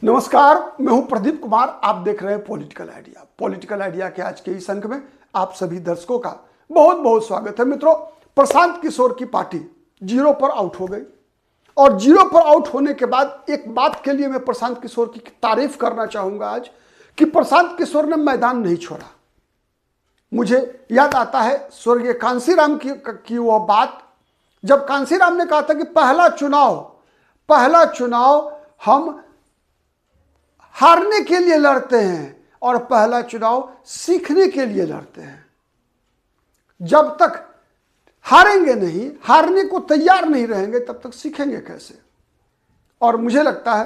नमस्कार, मैं हूं प्रदीप कुमार। आप देख रहे हैं पॉलिटिकल आइडिया। पॉलिटिकल आइडिया के आज के इस अंक में आप सभी दर्शकों का बहुत बहुत स्वागत है। मित्रों, प्रशांत किशोर की पार्टी 0 पर आउट हो गई और 0 पर आउट होने के बाद एक बात के लिए मैं प्रशांत किशोर की तारीफ करना चाहूंगा आज कि प्रशांत किशोर ने मैदान नहीं छोड़ा। मुझे याद आता है स्वर्गीय कांसीराम की वह बात, जब कांसीराम ने कहा था कि पहला चुनाव हम हारने के लिए लड़ते हैं और पहला चुनाव सीखने के लिए लड़ते हैं। जब तक हारेंगे नहीं, हारने को तैयार नहीं रहेंगे, तब तक सीखेंगे कैसे। और मुझे लगता है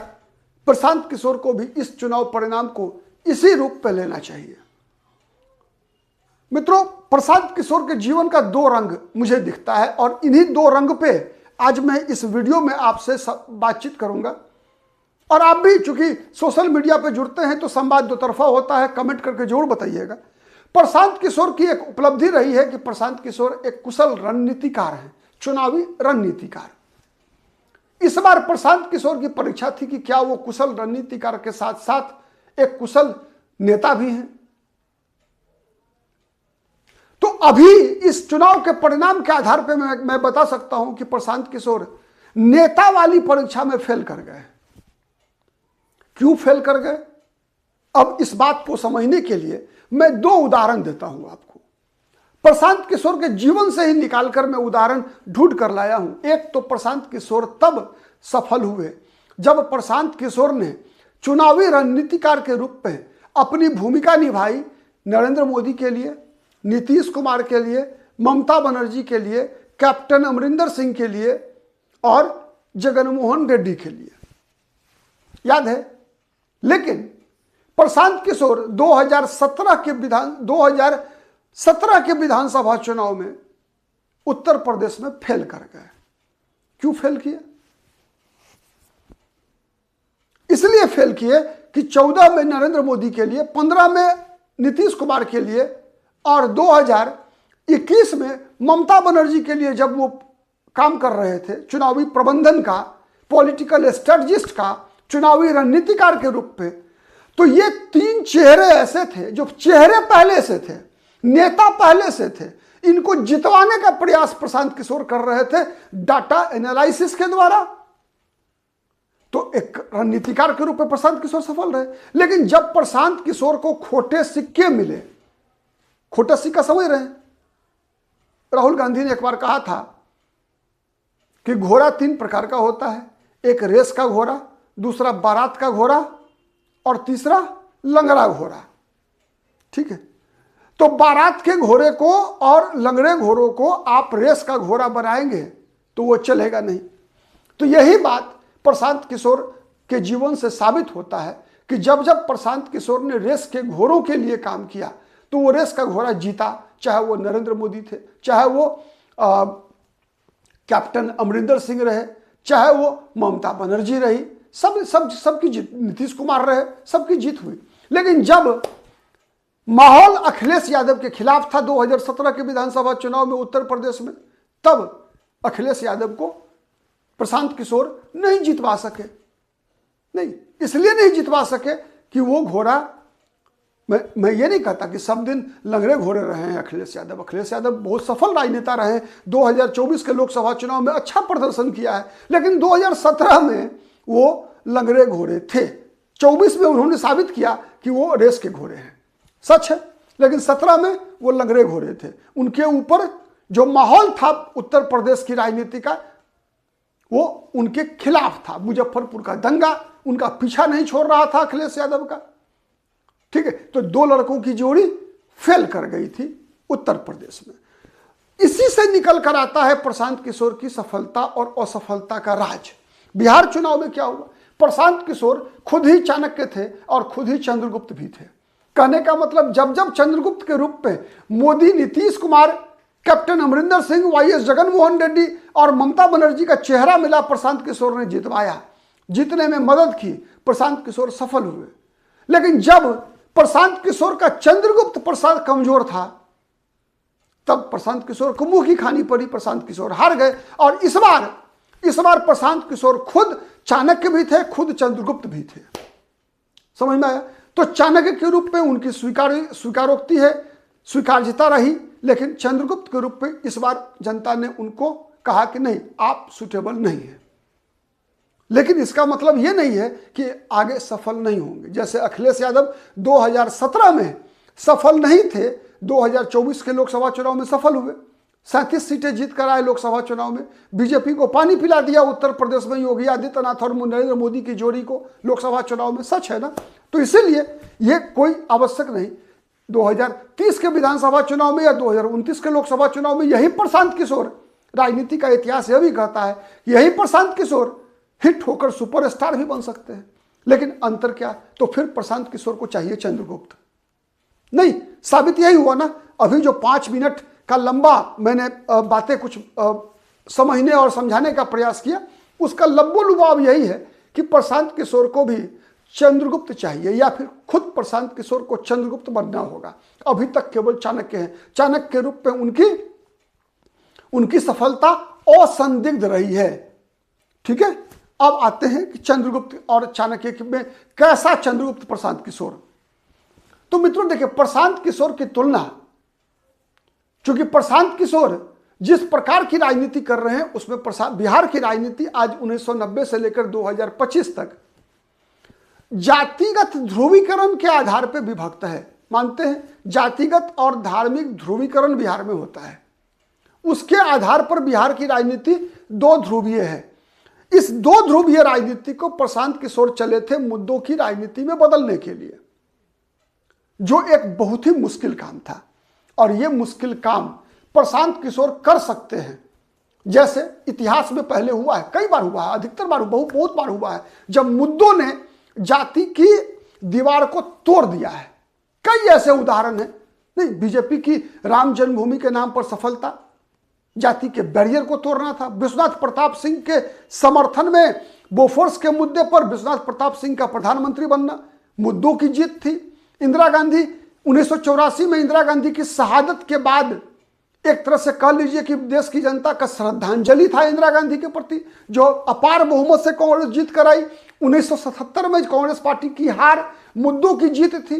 प्रशांत किशोर को भी इस चुनाव परिणाम को इसी रूप पर लेना चाहिए। मित्रों, प्रशांत किशोर के जीवन का 2 रंग मुझे दिखता है और इन्हीं 2 रंग पे आज मैं इस वीडियो में आपसे बातचीत करूंगा। और आप भी चूंकि सोशल मीडिया पे जुड़ते हैं तो संवाद 2 तरफा होता है, कमेंट करके जरूर बताइएगा। प्रशांत किशोर की एक उपलब्धि रही है कि प्रशांत किशोर एक कुशल रणनीतिकार हैं, चुनावी रणनीतिकार। इस बार प्रशांत किशोर की परीक्षा थी कि क्या वो कुशल रणनीतिकार के साथ साथ एक कुशल नेता भी हैं। तो अभी इस चुनाव के परिणाम के आधार पर मैं बता सकता हूं कि प्रशांत किशोर नेता वाली परीक्षा में फेल कर गए। क्यों फेल कर गए? अब इस बात को समझने के लिए मैं 2 उदाहरण देता हूं आपको। प्रशांत किशोर के जीवन से ही निकालकर मैं उदाहरण ढूंढ कर लाया हूं। एक तो प्रशांत किशोर तब सफल हुए जब प्रशांत किशोर ने चुनावी रणनीतिकार के रूप में अपनी भूमिका निभाई नरेंद्र मोदी के लिए, नीतीश कुमार के लिए, ममता बनर्जी के लिए, कैप्टन अमरिंदर सिंह के लिए और जगनमोहन रेड्डी के लिए। याद है? लेकिन प्रशांत किशोर 2017 के विधानसभा चुनाव में उत्तर प्रदेश में फेल कर गए। क्यों फेल किए? इसलिए फेल किए कि 14 में नरेंद्र मोदी के लिए, 15 में नीतीश कुमार के लिए और 2021 में ममता बनर्जी के लिए जब वो काम कर रहे थे चुनावी प्रबंधन का, पॉलिटिकल स्ट्रेटजिस्ट का, चुनावी रणनीतिकार के रूप में, तो ये 3 चेहरे ऐसे थे जो चेहरे पहले से थे, नेता पहले से थे। इनको जितवाने का प्रयास प्रशांत किशोर कर रहे थे डाटा एनालिसिस के द्वारा। तो एक रणनीतिकार के रूप में प्रशांत किशोर सफल रहे। लेकिन जब प्रशांत किशोर को खोटे सिक्के मिले, खोटा सिक्का समझ रहे हैं? राहुल गांधी ने एक बार कहा था कि घोड़ा 3 प्रकार का होता है, एक रेस का घोड़ा, दूसरा बारात का घोड़ा और तीसरा लंगड़ा घोड़ा। ठीक है? तो बारात के घोड़े को और लंगड़े घोड़ों को आप रेस का घोड़ा बनाएंगे तो वो चलेगा नहीं। तो यही बात प्रशांत किशोर के जीवन से साबित होता है कि जब जब प्रशांत किशोर ने रेस के घोड़ों के लिए काम किया तो वो रेस का घोड़ा जीता, चाहे वो नरेंद्र मोदी थे, चाहे वो कैप्टन अमरिंदर सिंह रहे, चाहे वो ममता बनर्जी रही, सबकी जीत, नीतीश कुमार रहे, सबकी जीत हुई। लेकिन जब माहौल अखिलेश यादव के खिलाफ था 2017 के विधानसभा चुनाव में उत्तर प्रदेश में, तब अखिलेश यादव को प्रशांत किशोर नहीं जितवा सके। नहीं, इसलिए नहीं जितवा सके कि वो घोड़ा, मैं ये नहीं कहता कि सब दिन लंगड़े घोड़े रहे हैं अखिलेश यादव। अखिलेश यादव बहुत सफल राजनेता रहे, 2024 के लोकसभा चुनाव में अच्छा प्रदर्शन किया है, लेकिन 2017 में वो लंगड़े घोड़े थे। 24 में उन्होंने साबित किया कि वो रेस के घोड़े हैं, सच है। लेकिन 17 में वो लंगड़े घोड़े थे। उनके ऊपर जो माहौल था उत्तर प्रदेश की राजनीति का, वो उनके खिलाफ था। मुजफ्फरपुर का दंगा उनका पीछा नहीं छोड़ रहा था अखिलेश यादव का। ठीक है? तो 2 लड़कों की जोड़ी फेल कर गई थी उत्तर प्रदेश में। इसी से निकल कर आता है प्रशांत किशोर की सफलता और असफलता का राज। बिहार चुनाव में क्या हुआ? प्रशांत किशोर खुद ही चाणक्य थे और खुद ही चंद्रगुप्त भी थे। कहने का मतलब, जब जब चंद्रगुप्त के रूप में मोदी, नीतीश कुमार, कैप्टन अमरिंदर सिंह, वाईएस जगनमोहन रेड्डी और ममता बनर्जी का चेहरा मिला, प्रशांत किशोर ने जितवाया, जीतने में मदद की, प्रशांत किशोर सफल हुए। लेकिन जब प्रशांत किशोर का चंद्रगुप्त प्रसाद कमजोर था, तब प्रशांत किशोर को मुंह की खानी पड़ी, प्रशांत किशोर हार गए। और इस बार प्रशांत किशोर खुद चाणक्य भी थे, खुद चंद्रगुप्त भी थे। समझ में आया? तो चाणक्य के रूप में उनकी स्वीकारोक्ति है, स्वीकार्यता रही, लेकिन चंद्रगुप्त के रूप में इस बार जनता ने उनको कहा कि नहीं, आप सुटेबल नहीं है। लेकिन इसका मतलब यह नहीं है कि आगे सफल नहीं होंगे। जैसे अखिलेश यादव 2017 में सफल नहीं थे, 2024 के लोकसभा चुनाव में सफल हुए, 37 सीटें जीत कर आए लोकसभा चुनाव में। बीजेपी को पानी पिला दिया उत्तर प्रदेश में योगी आदित्यनाथ और नरेंद्र मोदी की जोड़ी को लोकसभा चुनाव में। सच है ना? तो इसीलिए ये कोई आवश्यक नहीं, 2030 के विधानसभा चुनाव में या 2029 के लोकसभा चुनाव में यही प्रशांत किशोर, राजनीति का इतिहास यह भी कहता है, यही प्रशांत किशोर हिट होकर सुपरस्टार भी बन सकते हैं। लेकिन अंतर क्या? तो फिर प्रशांत किशोर को चाहिए चंद्रगुप्त। नहीं, साबित यही हुआ ना। अभी जो 5 मिनट का लंबा मैंने बातें कुछ समझने और समझाने का प्रयास किया, उसका लब्बो लुबाव यही है कि प्रशांत किशोर को भी चंद्रगुप्त चाहिए, या फिर खुद प्रशांत किशोर को चंद्रगुप्त बनना होगा। अभी तक केवल चाणक्य है। चाणक्य के रूप में उनकी सफलता असंदिग्ध रही है। ठीक है, अब आते हैं कि चंद्रगुप्त और चाणक्य में कैसा चंद्रगुप्त प्रशांत किशोर। तो मित्रों देखिए, प्रशांत किशोर की तुलना, चूंकि प्रशांत किशोर जिस प्रकार की राजनीति कर रहे हैं उसमें बिहार की राजनीति आज 1990 से लेकर 2025 तक जातिगत ध्रुवीकरण के आधार पर विभक्त है। मानते हैं जातिगत और धार्मिक ध्रुवीकरण बिहार में होता है, उसके आधार पर बिहार की राजनीति 2 ध्रुवीय है। इस 2 ध्रुवीय राजनीति को प्रशांत किशोर चले थे मुद्दों की राजनीति में बदलने के लिए, जो एक बहुत ही मुश्किल काम था। और यह मुश्किल काम प्रशांत किशोर कर सकते हैं, जैसे इतिहास में पहले हुआ है, कई बार हुआ है, अधिकतर बार बहुत बार हुआ है, जब मुद्दों ने जाति की दीवार को तोड़ दिया है। कई ऐसे उदाहरण हैं। नहीं, बीजेपी की राम जन्मभूमि के नाम पर सफलता जाति के बैरियर को तोड़ना था। विश्वनाथ प्रताप सिंह के समर्थन में बोफोर्स के मुद्दे पर विश्वनाथ प्रताप सिंह का प्रधानमंत्री बनना मुद्दों की जीत थी। इंदिरा गांधी 1984 में इंदिरा गांधी की शहादत के बाद एक तरह से कह लीजिए कि देश की जनता का श्रद्धांजलि था इंदिरा गांधी के प्रति, जो अपार बहुमत से कांग्रेस जीत कर आई। 1977 में कांग्रेस पार्टी की हार मुद्दों की जीत थी।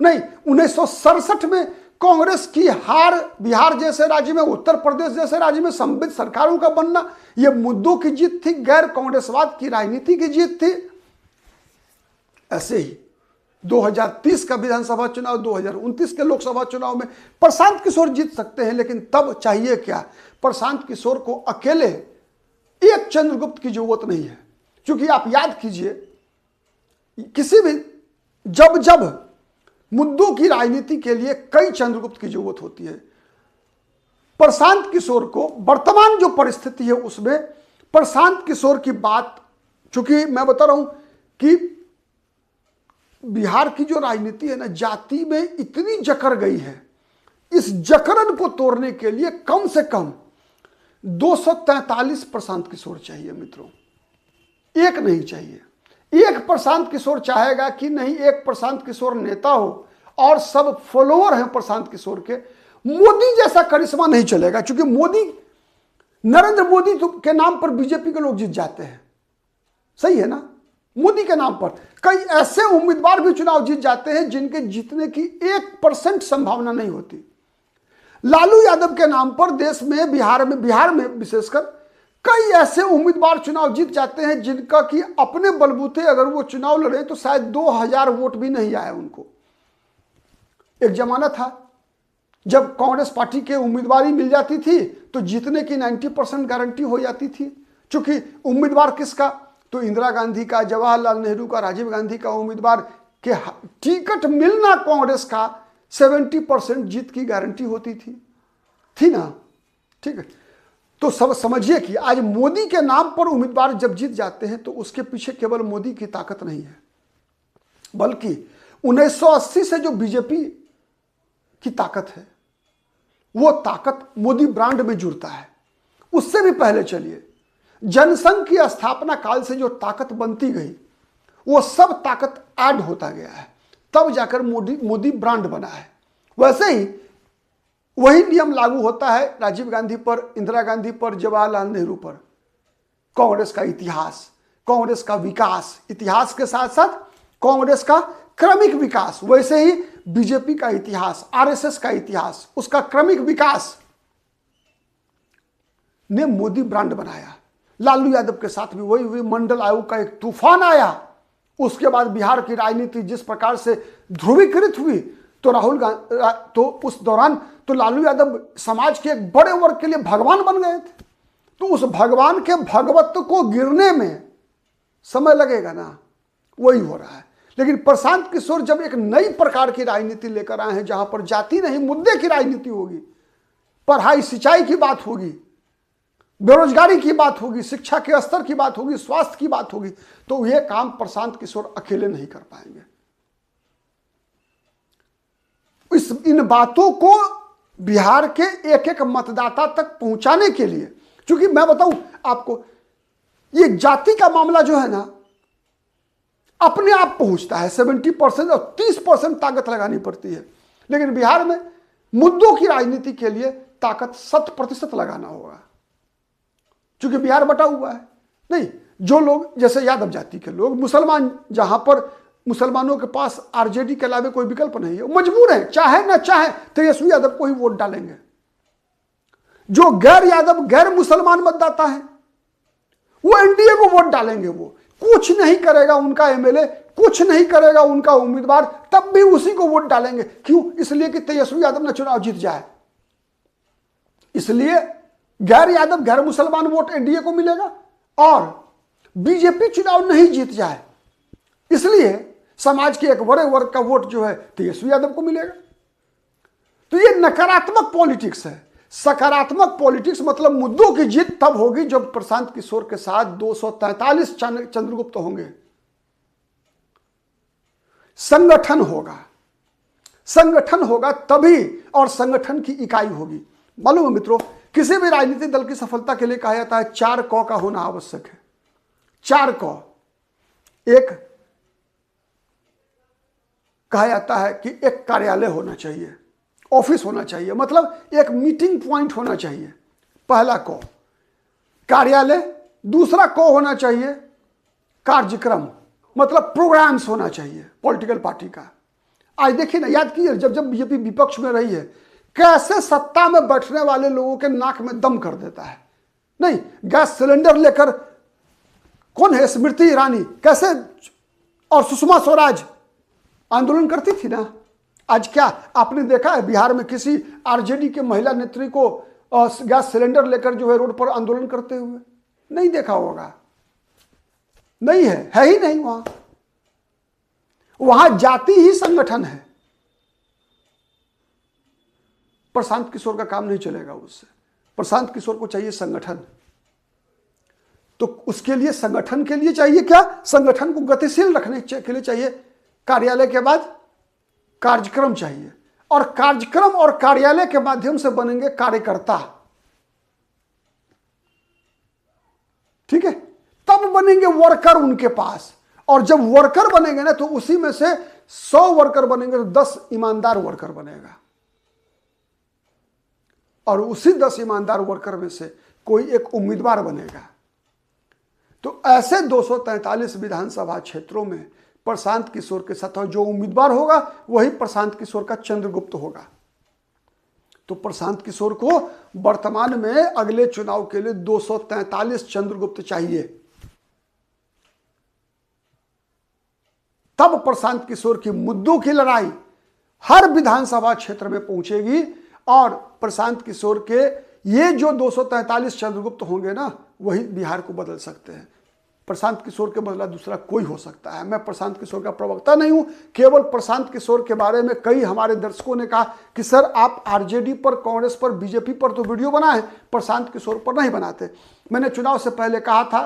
नहीं, 1967 में कांग्रेस की हार बिहार जैसे राज्य में, उत्तर प्रदेश जैसे राज्य में संविध सरकारों का बनना, यह मुद्दों की जीत थी, गैर कांग्रेसवाद की राजनीति की जीत थी। ऐसे ही 2030 का विधानसभा चुनाव, 2029 के लोकसभा चुनाव में प्रशांत किशोर जीत सकते हैं। लेकिन तब चाहिए क्या? प्रशांत किशोर को अकेले एक चंद्रगुप्त की जरूरत नहीं है। क्योंकि आप याद कीजिए, किसी भी जब मुद्दों की राजनीति के लिए कई चंद्रगुप्त की जरूरत होती है। प्रशांत किशोर को वर्तमान जो परिस्थिति है उसमें प्रशांत किशोर की बात, चूंकि मैं बता रहा हूं कि बिहार की जो राजनीति है ना, जाति में इतनी जकड़ गई है, इस जकड़न को तोड़ने के लिए कम से कम 243 प्रशांत किशोर चाहिए मित्रों, एक नहीं चाहिए। एक प्रशांत किशोर चाहेगा कि नहीं, एक प्रशांत किशोर नेता हो और सब फॉलोअर हैं प्रशांत किशोर के, मोदी जैसा करिश्मा नहीं चलेगा। क्योंकि नरेंद्र मोदी के नाम पर बीजेपी के लोग जीत जाते हैं, सही है ना? मोदी के नाम पर कई ऐसे उम्मीदवार भी चुनाव जीत जाते हैं जिनके जीतने की 1% संभावना नहीं होती। लालू यादव के नाम पर देश में, बिहार में विशेषकर कई ऐसे उम्मीदवार चुनाव जीत जाते हैं जिनका कि अपने बलबूते अगर वो चुनाव लड़े तो शायद 2000 वोट भी नहीं आए उनको। एक जमाना था जब कांग्रेस पार्टी के उम्मीदवारी मिल जाती थी तो जीतने की 90% गारंटी हो जाती थी। क्योंकि उम्मीदवार किसका? तो इंदिरा गांधी का, जवाहरलाल नेहरू का, राजीव गांधी का उम्मीदवार के टिकट मिलना कांग्रेस का 70% जीत की गारंटी होती थी ना? ठीक है, तो सब समझिए कि आज मोदी के नाम पर उम्मीदवार जब जीत जाते हैं तो उसके पीछे केवल मोदी की ताकत नहीं है, बल्कि 1980 से जो बीजेपी की ताकत है वो ताकत मोदी ब्रांड में जुड़ता है। उससे भी पहले चलिए, जनसंघ की स्थापना काल से जो ताकत बनती गई वो सब ताकत ऐड होता गया है, तब जाकर मोदी ब्रांड बना है। वैसे ही वही नियम लागू होता है राजीव गांधी पर, इंदिरा गांधी पर, जवाहरलाल नेहरू पर। कांग्रेस का इतिहास, कांग्रेस का विकास, इतिहास के साथ साथ कांग्रेस का क्रमिक विकास, वैसे ही बीजेपी का इतिहास, आरएसएस का इतिहास, उसका क्रमिक विकास ने मोदी ब्रांड बनाया। लालू यादव के साथ भी वही मंडल आयोग का एक तूफान आया। उसके बाद बिहार की राजनीति जिस प्रकार से ध्रुवीकृत हुई, तो राहुल गांधी तो उस दौरान तो लालू यादव समाज के एक बड़े वर्ग के लिए भगवान बन गए थे। तो उस भगवान के भगवत्व को गिरने में समय लगेगा ना, वही हो रहा है। लेकिन प्रशांत किशोर जब एक नई प्रकार की राजनीति लेकर आए हैं, जहां पर जाति नहीं मुद्दे की राजनीति होगी, पढ़ाई सिंचाई की बात होगी, बेरोजगारी की बात होगी, शिक्षा के स्तर की बात होगी, स्वास्थ्य की बात होगी, तो यह काम प्रशांत किशोर अकेले नहीं कर पाएंगे। इन बातों को बिहार के एक एक मतदाता तक पहुंचाने के लिए, क्योंकि मैं बताऊं आपको, ये जाति का मामला जो है ना अपने आप पहुंचता है 70% और 30% ताकत लगानी पड़ती है। लेकिन बिहार में मुद्दों की राजनीति के लिए ताकत 100% लगाना होगा, क्योंकि बिहार बटा हुआ है। नहीं, जो लोग जैसे यादव जाति के लोग, मुसलमान, जहां पर मुसलमानों के पास आरजेडी के अलावा कोई विकल्प नहीं है, मजबूर है, चाहे ना चाहे तेजस्वी यादव को ही वोट डालेंगे। जो गैर यादव गैर मुसलमान मतदाता है वो एनडीए को वोट डालेंगे। वो कुछ नहीं करेगा उनका एमएलए, कुछ नहीं करेगा उनका उम्मीदवार, तब भी उसी को वोट डालेंगे। क्यों? इसलिए कि तेजस्वी यादव ना चुनाव जीत जाए। इसलिए गैर यादव गैर मुसलमान वोट एनडीए को मिलेगा और बीजेपी चुनाव नहीं जीत जाए, इसलिए समाज के एक बड़े वर्ग का वोट जो है तेजस्वी यादव को मिलेगा। तो ये नकारात्मक पॉलिटिक्स है। सकारात्मक पॉलिटिक्स मतलब मुद्दों की जीत तब होगी जब प्रशांत किशोर के साथ 243 चंद्रगुप्त होंगे। संगठन होगा, संगठन होगा तभी, और संगठन की इकाई होगी। मालूम है मित्रों, किसी भी राजनीतिक दल की सफलता के लिए कहा जाता है 4 क का होना आवश्यक है। 4 क। एक कहा जाता है कि एक कार्यालय होना चाहिए, ऑफिस होना चाहिए, मतलब एक मीटिंग पॉइंट होना चाहिए, पहला क कार्यालय। दूसरा क होना चाहिए कार्यक्रम, मतलब प्रोग्राम्स होना चाहिए पॉलिटिकल पार्टी का। आज देखिए ना, याद कीजिए जब जब बीजेपी विपक्ष में रही है, कैसे सत्ता में बैठने वाले लोगों के नाक में दम कर देता है। नहीं, गैस सिलेंडर लेकर कौन है, स्मृति ईरानी कैसे, और सुषमा स्वराज आंदोलन करती थी ना। आज क्या आपने देखा है बिहार में किसी आरजेडी के महिला नेत्री को गैस सिलेंडर लेकर जो है रोड पर आंदोलन करते हुए? नहीं देखा होगा, नहीं है ही नहीं। वहां जाति ही संगठन है। प्रशांत किशोर का काम नहीं चलेगा उससे। प्रशांत किशोर को चाहिए संगठन। तो उसके लिए संगठन के लिए चाहिए क्या? संगठन को गतिशील रखने के लिए चाहिए कार्यालय के बाद कार्यक्रम चाहिए, और कार्यक्रम और कार्यालय के माध्यम से बनेंगे कार्यकर्ता। ठीक है, तब बनेंगे वर्कर उनके पास। और जब वर्कर बनेंगे ना, तो उसी में से 100 वर्कर बनेंगे तो 10 ईमानदार वर्कर बनेगा, और उसी 10 ईमानदार वर्कर में से कोई एक उम्मीदवार बनेगा। तो ऐसे 243 विधानसभा क्षेत्रों में प्रशांत किशोर के साथ जो उम्मीदवार होगा वही प्रशांत किशोर का चंद्रगुप्त होगा। तो प्रशांत किशोर को वर्तमान में अगले चुनाव के लिए 243 चंद्रगुप्त चाहिए। तब प्रशांत किशोर की मुद्दों की लड़ाई हर विधानसभा क्षेत्र में पहुंचेगी, और प्रशांत किशोर के ये जो 243 चंद्रगुप्त होंगे ना, वही बिहार को बदल सकते हैं। प्रशांत किशोर के बदला दूसरा कोई हो सकता है। मैं प्रशांत किशोर का प्रवक्ता नहीं हूं। केवल प्रशांत किशोर के बारे में कई हमारे दर्शकों ने कहा कि सर आप आरजेडी पर, कांग्रेस पर, बीजेपी पर तो वीडियो बनाए, प्रशांत किशोर पर नहीं बनाते। मैंने चुनाव से पहले कहा था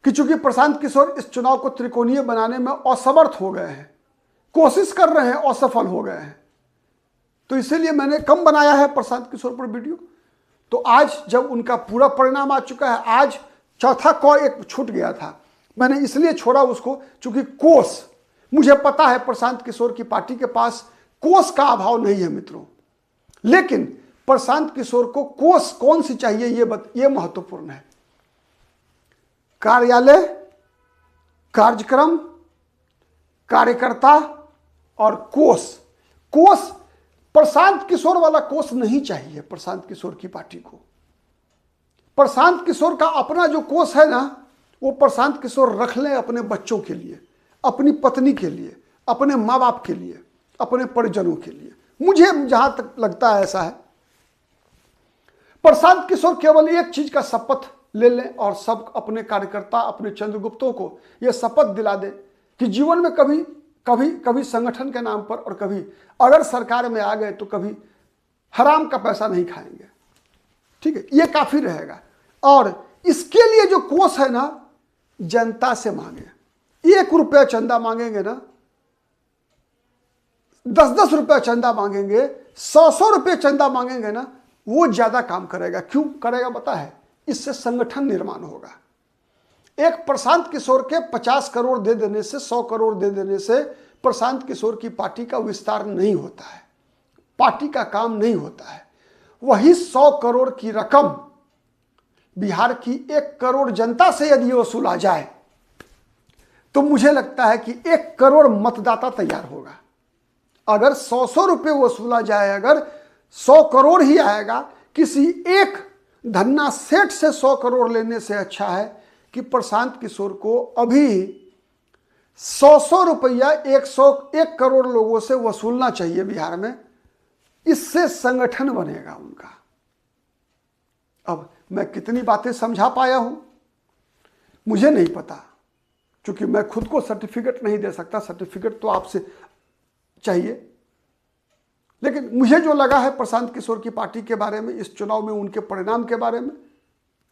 कि चूंकि प्रशांत किशोर इस चुनाव को त्रिकोणीय बनाने में असमर्थ हो गए हैं, कोशिश कर रहे हैं, असफल हो गए हैं, तो इसीलिए मैंने कम बनाया है प्रशांत किशोर पर वीडियो। तो आज जब उनका पूरा परिणाम आ चुका है, आज चौथा क एक छूट गया था, मैंने इसलिए छोड़ा उसको, चूंकि कोष, मुझे पता है प्रशांत किशोर की पार्टी के पास कोष का अभाव नहीं है मित्रों, लेकिन प्रशांत किशोर को कोष कौन सी चाहिए ये महत्वपूर्ण है। कार्यालय कार्यक्रम, कार्यकर्ता और कोष प्रशांत किशोर वाला कोष नहीं चाहिए प्रशांत किशोर की पार्टी को। प्रशांत किशोर का अपना जो कोष है ना, वो प्रशांत किशोर रख लें अपने बच्चों के लिए, अपनी पत्नी के लिए, अपने माँ बाप के लिए, अपने परिजनों के लिए। मुझे जहां तक लगता है ऐसा है। प्रशांत किशोर केवल एक चीज का शपथ ले लें और सब अपने कार्यकर्ता, अपने चंद्रगुप्तों को यह शपथ दिला दे कि जीवन में कभी संगठन के नाम पर और कभी अगर सरकार में आ गए तो कभी हराम का पैसा नहीं खाएंगे। ठीक है, ये काफी रहेगा। और इसके लिए जो कोष है ना, जनता से मांगे। 1 रुपया चंदा मांगेंगे ना, 10-10 रुपया चंदा मांगेंगे, 100-100 रुपये चंदा मांगेंगे ना, वो ज्यादा काम करेगा। क्यों करेगा पता है? इससे संगठन निर्माण होगा। एक प्रशांत किशोर के 50 करोड़ दे देने से, 100 करोड़ दे देने से प्रशांत किशोर की पार्टी का विस्तार नहीं होता है, पार्टी का काम नहीं होता है। वही 100 करोड़ की रकम बिहार की 1 करोड़ जनता से यदि वसूला जाए तो मुझे लगता है कि 1 करोड़ मतदाता तैयार होगा। अगर 100-100 रुपये वसूला जाए, अगर 100 करोड़ ही आएगा, किसी एक धन्ना सेठ से 100 करोड़ लेने से अच्छा है कि प्रशांत किशोर को अभी 100-100 रुपया 1 करोड़ लोगों से वसूलना चाहिए बिहार में। इससे संगठन बनेगा उनका। अब मैं कितनी बातें समझा पाया हूं मुझे नहीं पता, क्योंकि मैं खुद को सर्टिफिकेट नहीं दे सकता। सर्टिफिकेट तो आपसे चाहिए। लेकिन मुझे जो लगा है प्रशांत किशोर की पार्टी के बारे में, इस चुनाव में उनके परिणाम के बारे में,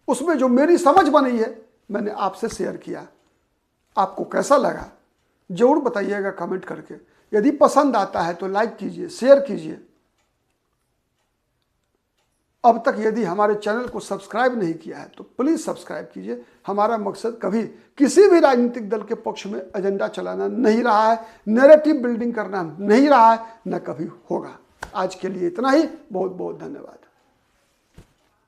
उसमें जो मेरी समझ बनी है मैंने आपसे शेयर किया। आपको कैसा लगा जरूर बताइएगा कमेंट करके। यदि पसंद आता है तो लाइक कीजिए, शेयर कीजिए। अब तक यदि हमारे चैनल को सब्सक्राइब नहीं किया है तो प्लीज सब्सक्राइब कीजिए। हमारा मकसद कभी किसी भी राजनीतिक दल के पक्ष में एजेंडा चलाना नहीं रहा है, नैरेटिव बिल्डिंग करना नहीं रहा है, न कभी होगा। आज के लिए इतना ही। बहुत बहुत धन्यवाद।